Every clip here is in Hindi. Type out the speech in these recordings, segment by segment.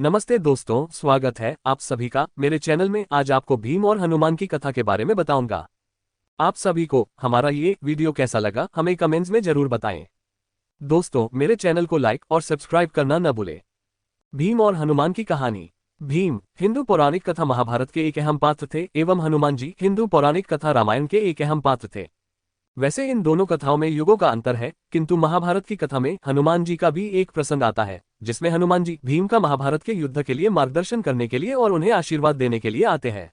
नमस्ते दोस्तों, स्वागत है आप सभी का मेरे चैनल में। आज आपको भीम और हनुमान की कथा के बारे में बताऊंगा। आप सभी को हमारा ये वीडियो कैसा लगा हमें कमेंट्स में जरूर बताएं। दोस्तों, मेरे चैनल को लाइक और सब्सक्राइब करना न भूलें। भीम और हनुमान की कहानी। भीम हिंदू पौराणिक कथा महाभारत के एक अहम पात्र थे एवं हनुमान जी हिंदू पौराणिक कथा रामायण के एक अहम पात्र थे। वैसे इन दोनों कथाओं में युगों का अंतर है, किंतु महाभारत की कथा में हनुमान जी का भी एक प्रसंग आता है जिसमें हनुमान जी भीम का महाभारत के युद्ध के लिए मार्गदर्शन करने के लिए और उन्हें आशीर्वाद देने के लिए आते हैं।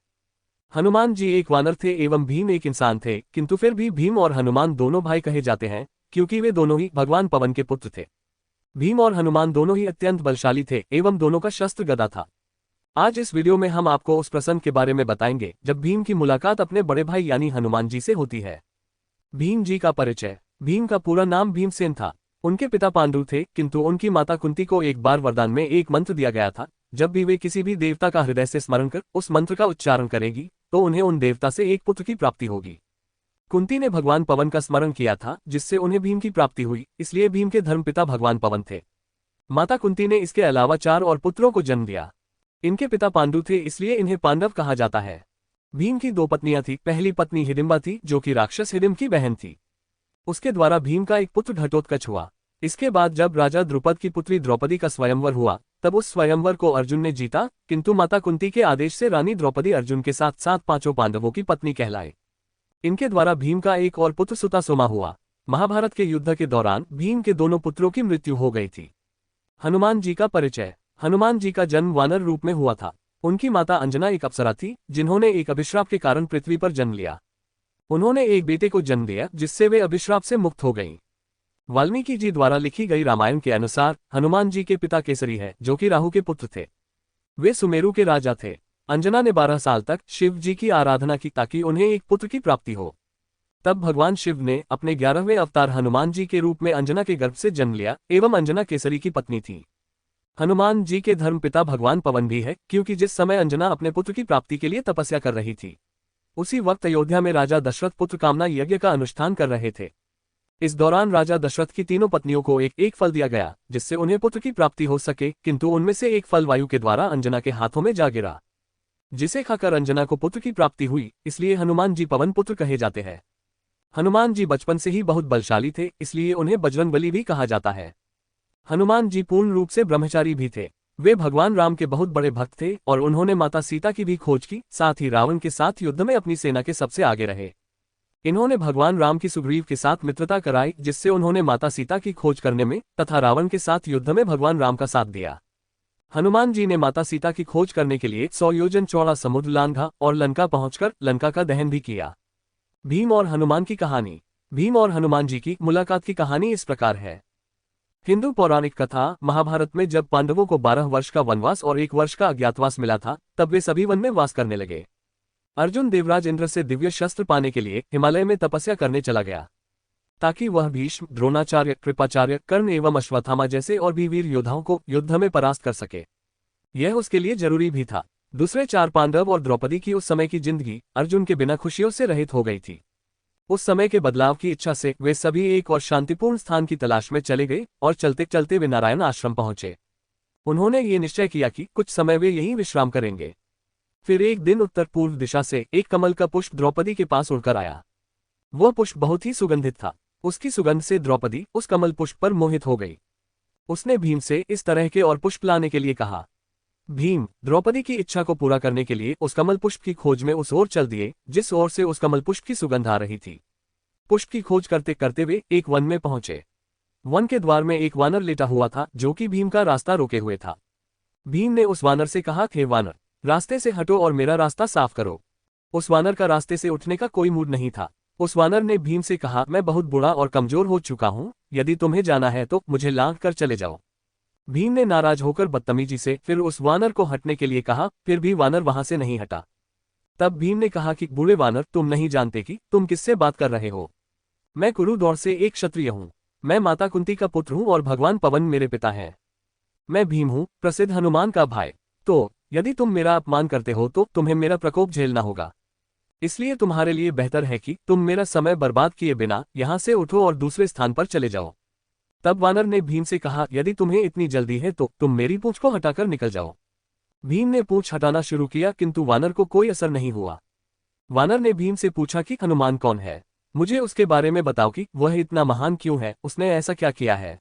हनुमान जी एक वानर थे एवं भीम एक इंसान थे, किंतु फिर भी भीम और हनुमान दोनों भाई कहे जाते हैं क्योंकि वे दोनों ही भगवान पवन के पुत्र थे। भीम और हनुमान दोनों ही अत्यंत बलशाली थे एवं दोनों का शस्त्र गदा था। आज इस वीडियो में हम आपको उस प्रसंग के बारे में बताएंगे जब भीम की मुलाकात अपने बड़े भाई यानी हनुमान जी से होती है। भीम जी का परिचय। भीम का पूरा नाम भीमसेन था। उनके पिता पांडु थे, किंतु उनकी माता कुंती को एक बार वरदान में एक मंत्र दिया गया था, जब भी वे किसी भी देवता का हृदय से स्मरण कर उस मंत्र का उच्चारण करेगी तो उन्हें उन देवता से एक पुत्र की प्राप्ति होगी। कुंती ने भगवान पवन का स्मरण किया था जिससे उन्हें भीम की प्राप्ति हुई, इसलिए भीम के धर्मपिता भगवान पवन थे। माता कुंती ने इसके अलावा 4 और पुत्रों को जन्म दिया। इनके पिता पांडु थे, इसलिए इन्हें पांडव कहा जाता है। भीम की 2 पत्नियां थी। पहली पत्नी हिडिंबा थी जो कि राक्षस हिडिंब की बहन थी। उसके द्वारा भीम का एक पुत्र घटोत्कच हुआ। इसके बाद जब राजा द्रुपद की पुत्री द्रौपदी का स्वयंवर हुआ तब उस स्वयंवर को अर्जुन ने जीता, किंतु माता कुंती के आदेश से रानी द्रौपदी अर्जुन के साथ साथ 5 पांडवों की पत्नी कहलाए। इनके द्वारा भीम का एक और पुत्र सुतासोमा हुआ। महाभारत के युद्ध के दौरान भीम के दोनों पुत्रों की मृत्यु हो गई थी। हनुमान जी का परिचय। हनुमान जी का जन्म वानर रूप में हुआ था। उनकी माता अंजना एक अप्सरा थी जिन्होंने एक अभिश्राप के कारण पृथ्वी पर जन्म लिया। उन्होंने एक बेटे को जन्म दिया जिससे वे अभिश्राप से मुक्त हो गईं। वाल्मीकि जी द्वारा लिखी गई रामायण के अनुसार हनुमान जी के पिता केसरी है जो कि राहु के पुत्र थे। वे सुमेरु के राजा थे। अंजना ने 12 साल तक शिव जी की आराधना की ताकि उन्हें एक पुत्र की प्राप्ति हो। तब भगवान शिव ने अपने 11वें अवतार हनुमान जी के रूप में अंजना के गर्भ से जन्म लिया एवं अंजना केसरी की पत्नी थी। हनुमान जी के धर्मपिता भगवान पवन भी है, क्योंकि जिस समय अंजना अपने पुत्र की प्राप्ति के लिए तपस्या कर रही थी उसी वक्त अयोध्या में राजा दशरथ पुत्र कामना यज्ञ का अनुष्ठान कर रहे थे। इस दौरान राजा दशरथ की तीनों पत्नियों को एक एक फल दिया गया जिससे उन्हें पुत्र की प्राप्ति हो सके, किंतु उनमें से एक फल वायु के द्वारा अंजना के हाथों में जा गिरा, जिसे खाकर अंजना को पुत्र की प्राप्ति हुई, इसलिए हनुमान जी पवन पुत्र कहे जाते हैं। हनुमान जी बचपन से ही बहुत बलशाली थे, इसलिए उन्हें बजरंगबली भी कहा जाता है। हनुमान जी पूर्ण रूप से ब्रह्मचारी भी थे। वे भगवान राम के बहुत बड़े भक्त थे और उन्होंने माता सीता की भी खोज की, साथ ही रावण के साथ युद्ध में अपनी सेना के सबसे आगे रहे। इन्होंने भगवान राम की सुग्रीव के साथ मित्रता कराई, जिससे उन्होंने माता सीता की खोज करने में तथा रावण के साथ युद्ध में भगवान राम का साथ दिया। हनुमान जी ने माता सीता की खोज करने के लिए 100 योजन चौड़ा समुद्र लांघा और लंका पहुंचकर लंका का दहन भी किया। भीम और हनुमान की कहानी। भीम और हनुमान जी की मुलाकात की कहानी इस प्रकार है। हिंदू पौराणिक कथा महाभारत में जब पांडवों को 12 वर्ष का वनवास और 1 वर्ष का अज्ञातवास मिला था तब वे सभी वन में वास करने लगे। अर्जुन देवराज इंद्र से दिव्य शस्त्र पाने के लिए हिमालय में तपस्या करने चला गया ताकि वह भीष्म, द्रोणाचार्य, कृपाचार्य, कर्ण एवं अश्वत्थामा जैसे और भी वीर योद्धाओं को युद्ध में परास्त कर सके। यह उसके लिए जरूरी भी था। दूसरे 4 पांडव और द्रौपदी की उस समय की जिंदगी अर्जुन के बिना खुशियों से रहित हो गई थी। उस समय के बदलाव की इच्छा से वे सभी एक और शांतिपूर्ण स्थान की तलाश में चले गए और चलते चलते वे नारायण आश्रम पहुंचे। उन्होंने ये निश्चय किया कि कुछ समय वे यहीं विश्राम करेंगे। फिर एक दिन उत्तर पूर्व दिशा से एक कमल का पुष्प द्रौपदी के पास उड़कर आया। वह पुष्प बहुत ही सुगंधित था। उसकी सुगंध से द्रौपदी उस कमल पुष्प पर मोहित हो गई। उसने भीम से इस तरह के और पुष्प लाने के लिए कहा। भीम द्रौपदी की इच्छा को पूरा करने के लिए उस कमल पुष्प की खोज में उस ओर चल दिए जिस ओर से उस कमल पुष्प की सुगंध आ रही थी। पुष्प की खोज करते करते वे एक वन में पहुंचे। वन के द्वार में एक वानर लेटा हुआ था जो कि भीम का रास्ता रोके हुए था। भीम ने उस वानर से कहा, हे वानर, रास्ते से हटो और मेरा रास्ता साफ करो। उस वानर का रास्ते से उठने का कोई मूड नहीं था। उस वानर ने भीम से कहा, मैं बहुत बूढ़ा और कमजोर हो चुका हूं, यदि तुम्हें जाना है तो मुझे लांघ कर चले जाओ। भीम ने नाराज होकर बदतमीजी से फिर उस वानर को हटने के लिए कहा, फिर भी वानर वहां से नहीं हटा। तब भीम ने कहा कि बूढ़े वानर, तुम नहीं जानते कि तुम किससे बात कर रहे हो। मैं कुरु दौर से एक क्षत्रिय हूँ। मैं माता कुंती का पुत्र हूँ और भगवान पवन मेरे पिता हैं। मैं भीम हूँ, प्रसिद्ध हनुमान का भाई। तो यदि तुम मेरा अपमान करते हो तो तुम्हें मेरा प्रकोप झेलना होगा। इसलिए तुम्हारे लिए बेहतर है कि तुम मेरा समय बर्बाद किए बिना यहाँ से उठो और दूसरे स्थान पर चले जाओ। तब वानर ने भीम से कहा, यदि तुम्हें इतनी जल्दी है तो तुम मेरी पूंछ को हटाकर निकल जाओ। भीम ने पूंछ हटाना शुरू किया किंतु वानर को कोई असर नहीं हुआ। वानर ने भीम से पूछा कि हनुमान कौन है, मुझे उसके बारे में बताओ कि वह इतना महान क्यों है, उसने ऐसा क्या किया है।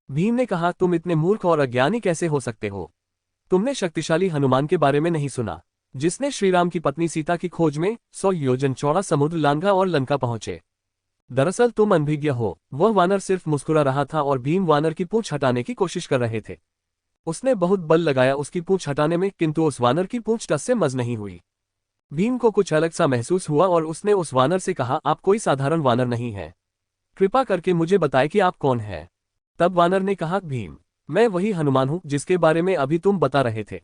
भीम ने कहा, तुम इतने मूर्ख और अज्ञानी कैसे हो सकते हो। तुमने शक्तिशाली हनुमान के बारे में नहीं सुना, जिसने श्रीराम की पत्नी सीता की खोज में 100 योजन चौड़ा समुद्र लांघा और लंका पहुंचे। दरअसल तुम अनभिज्ञ हो। वह वानर सिर्फ मुस्कुरा रहा था और भीम वानर की पूंछ हटाने की कोशिश कर रहे थे। उसने बहुत बल लगाया उसकी पूंछ हटाने में, किंतु उस वानर की पूंछ टस से मज नहीं हुई। भीम को कुछ अलग सा महसूस हुआ और उसने उस वानर से कहा, आप कोई साधारण वानर नहीं है, कृपा करके मुझे बताएं कि आप कौन हैं। तब वानर ने कहा, भीम, मैं वही हनुमान हूं जिसके बारे में अभी तुम बता रहे थे।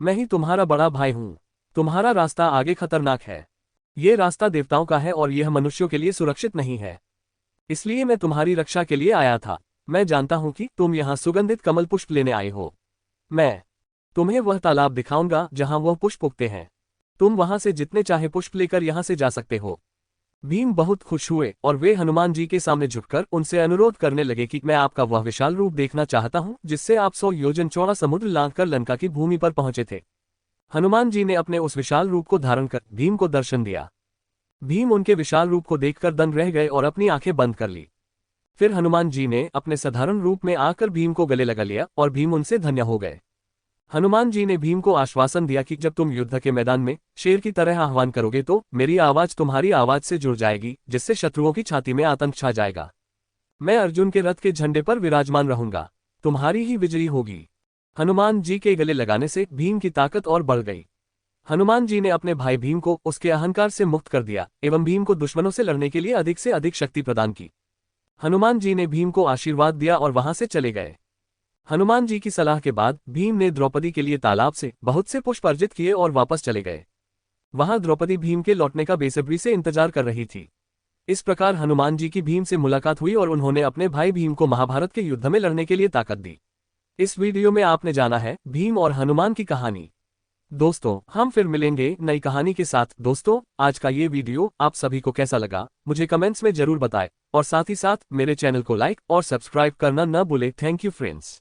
मैं ही तुम्हारा बड़ा भाई हूं। तुम्हारा रास्ता आगे खतरनाक है। ये रास्ता देवताओं का है और यह मनुष्यों के लिए सुरक्षित नहीं है, इसलिए मैं तुम्हारी रक्षा के लिए आया था। मैं जानता हूं कि तुम यहाँ सुगंधित कमल पुष्प लेने आए हो। मैं तुम्हें वह तालाब दिखाऊंगा जहां वह पुष्प उगते हैं। तुम वहां से जितने चाहे पुष्प लेकर यहां से जा सकते हो। भीम बहुत खुश हुए और वे हनुमान जी के सामने झुककर उनसे अनुरोध करने लगे कि मैं आपका वह विशाल रूप देखना चाहता हूं जिससे आप 100 योजन चौड़ा समुद्र लांघकर लंका की भूमि पर पहुंचे थे। हनुमान जी ने अपने उस विशाल रूप को धारण कर भीम को दर्शन दिया। भीम उनके विशाल रूप को देखकर दंग रह गए और अपनी आंखें बंद कर ली। फिर हनुमान जी ने अपने साधारण रूप में आकर भीम को गले लगा लिया और भीम उनसे धन्य हो गए। हनुमान जी ने भीम को आश्वासन दिया कि जब तुम युद्ध के मैदान में शेर की तरह आह्वान करोगे तो मेरी आवाज तुम्हारी आवाज से जुड़ जाएगी, जिससे शत्रुओं की छाती में आतंक छा जाएगा। मैं अर्जुन के रथ के झंडे पर विराजमान रहूंगा, तुम्हारी ही विजयी होगी। हनुमान जी के गले लगाने से भीम की ताकत और बढ़ गई। हनुमान जी ने अपने भाई भीम को उसके अहंकार से मुक्त कर दिया एवं भीम को दुश्मनों से लड़ने के लिए अधिक से अधिक शक्ति प्रदान की। हनुमान जी ने भीम को आशीर्वाद दिया और वहां से चले गए। हनुमान जी की सलाह के बाद भीम ने द्रौपदी के लिए तालाब से बहुत से पुष्प अर्जित किए और वापस चले गए। वहां द्रौपदी भीम के लौटने का बेसब्री से इंतजार कर रही थी। इस प्रकार हनुमान जी की भीम से मुलाकात हुई और उन्होंने अपने भाई भीम को महाभारत के युद्ध में लड़ने के लिए ताकत दी। इस वीडियो में आपने जाना है भीम और हनुमान की कहानी। दोस्तों, हम फिर मिलेंगे नई कहानी के साथ। दोस्तों, आज का ये वीडियो आप सभी को कैसा लगा मुझे कमेंट्स में जरूर बताएं और साथ ही साथ मेरे चैनल को लाइक और सब्सक्राइब करना न भूलें। Thank you friends.